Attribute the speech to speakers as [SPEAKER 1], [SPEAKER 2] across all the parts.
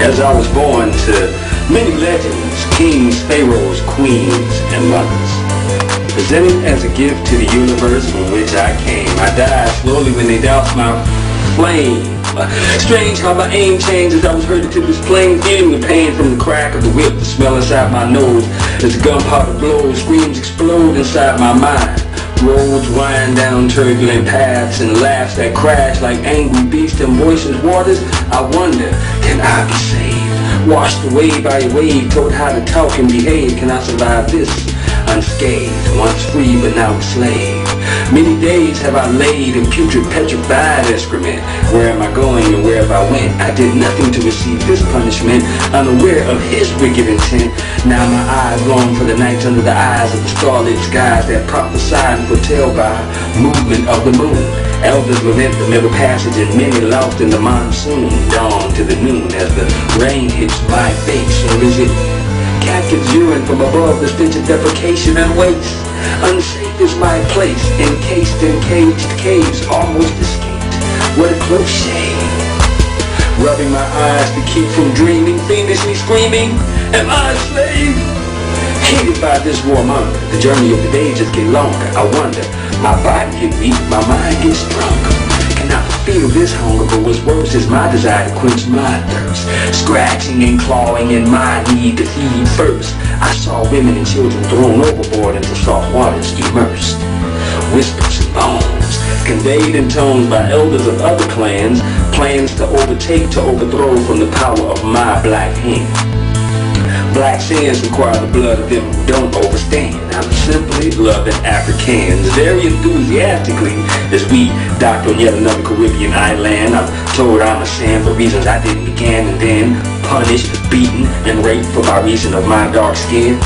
[SPEAKER 1] as I was born to many legends, kings, pharaohs, queens, and mothers. Presented as a gift to the universe from which I came, I died slowly when they doused my flame. Strange how my aim changed as I was herded to this plane, feeling the pain from the crack of the whip, the smell inside my nose as the gunpowder blows, screams explode inside my mind. Roads wind down turbulent paths and laughs that crash like angry beasts and voices waters. I wonder, can I be saved? Washed away by a wave, told how to talk and behave. Can I survive this? Unscathed, once free but now a slave. Many days have I laid in putrid, petrified excrement. Where am I going and where have I went? I did nothing to receive this punishment, unaware of his wicked intent. Now my eyes long for the nights under the eyes of the starlit skies that prophesy and foretell by movement of the moon. Elders lament the middle passage and many lost in the monsoon. Dawn to the noon as the rain hits my face. Or is it captives urine from above the stench of defecation and waste? Unsafe is my place, encased in caged caves, almost escaped. What a close shave. Rubbing my eyes to keep from dreaming, fiendishly screaming, am I a slave? Hated by this warmonger, the journey of the day just get longer. I wonder, my body get weak, my mind gets stronger. Cannot feel this hunger, but what's worse is my desire to quench my thirst. Scratching and clawing in my need to feed first. I saw women and children thrown overboard into salt waters immersed. Whispers and moans, conveyed in tones by elders of other clans, plans to overtake, to overthrow from the power of my black hand. Black sins require the blood of them who don't overstand. I'm simply loving Africans very enthusiastically as we docked on yet another Caribbean island. I'm told I'm a sin for reasons I didn't begin, and then punished, beaten, and raped for my reason of my dark skin.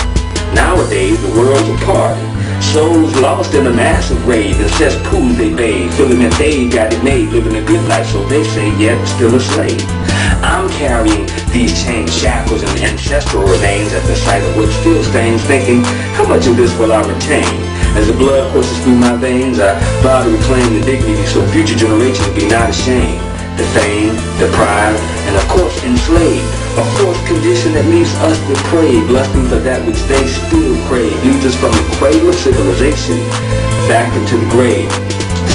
[SPEAKER 1] Nowadays the world's a party. Souls lost in a massive rave, and cesspools they bathe, feeling that they got it made, living a good life, so they say, yet still a slave. I'm carrying these chains, shackles, and ancestral remains at the sight of what still stains, thinking, how much of this will I retain? As the blood courses through my veins, I vow to reclaim the dignity so future generations be not ashamed. Defamed, deprived, and of course enslaved. A fourth condition that leaves us depraved, lusting for that which they still crave, leads us from the cradle of civilization back into the grave,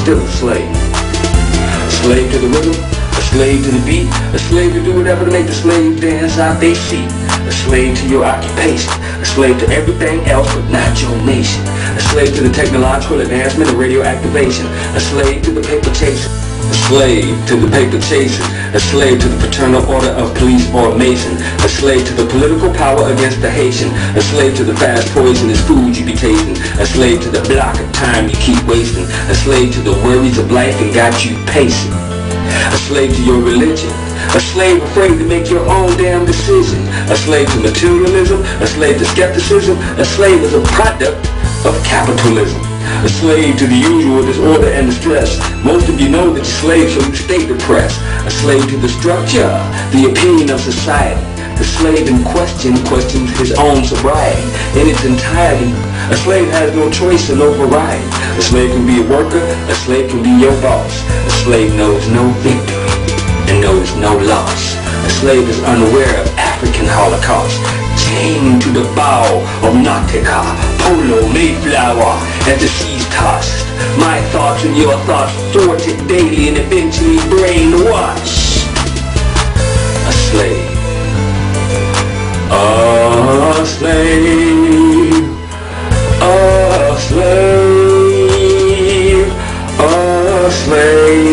[SPEAKER 1] still a slave. A slave to the rhythm, a slave to the beat, a slave to do whatever to make the slave dance out they see. A slave to your occupation, a slave to everything else but not your nation. A slave to the technological advancement of radio activation, a slave to the paper chasing. A slave to the paper chasing, a slave to the fraternal order of police or mason, a slave to the political power against the Haitian, a slave to the fast poisonous food you be tasting, a slave to the block of time you keep wasting, a slave to the worries of life and got you pacing, a slave to your religion, a slave afraid to make your own damn decision, a slave to materialism, a slave to skepticism, a slave as a product of capitalism. A slave to the usual disorder and the stress. Most of you know that you're slaves, so you stay depressed. A slave to the structure, the opinion of society. The slave in question questions his own sobriety in its entirety. A slave has no choice and no variety. A slave can be a worker, a slave can be your boss. A slave knows no victory and knows no loss. A slave is unaware of African Holocaust. Chained to the bow of Nautica, Polo, Mayflower, and the seas tossed. My thoughts and your thoughts sorted daily and eventually brainwashed. A slave. A slave. A slave. A slave.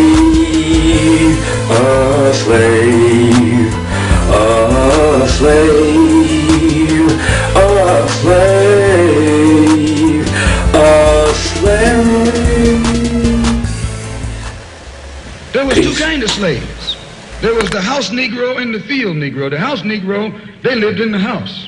[SPEAKER 1] A slave. A slave. A slave, a slave.
[SPEAKER 2] There was two kinds of slaves. There was the house Negro and the field Negro. The house Negro, they lived in the house.